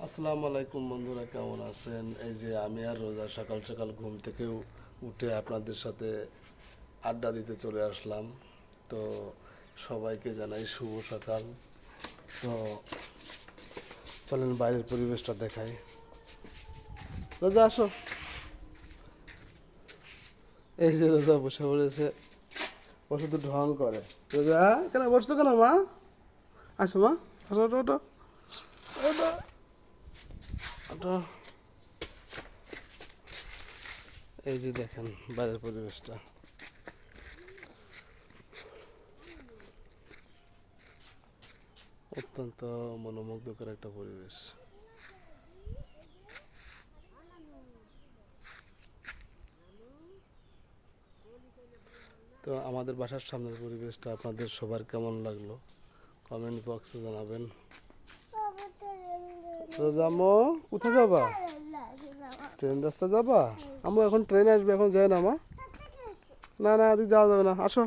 আসসালামু আলাইকুম বন্ধুরা, কেমন আছেন? এই যে আমি আর রোজা সকাল সকাল ঘুম থেকে উঠে আপনাদের সাথে আড্ডা দিতে চলে আসলাম। তো সবাইকে জানাই শুভ সকাল। তো চলেন বাইরের পরিবেশটা দেখাই। রোজা আসো। এই যে রোজা বসে পড়েছে, ও শুধু ঢং করে। রোজা কেন বসছো কেন মা? আসো মা, আসো, ওটো ওটো ওটো ওটো। এই যে দেখেন বাইরের পরিবেশটা, অত্যন্ত মনোমুগ্ধকর একটা পরিবেশ। তো আমাদের বাসার সামনের পরিবেশটা আপনাদের সবার কেমন লাগলো কমেন্ট বক্সে জানাবেন। তো জামো, কোথায় যাবা? ট্রেন রাস্তা যাবা? আমো এখন ট্রেন আসবে, এখন যায় না মা। না না, যাওয়া যাবে না, আসো।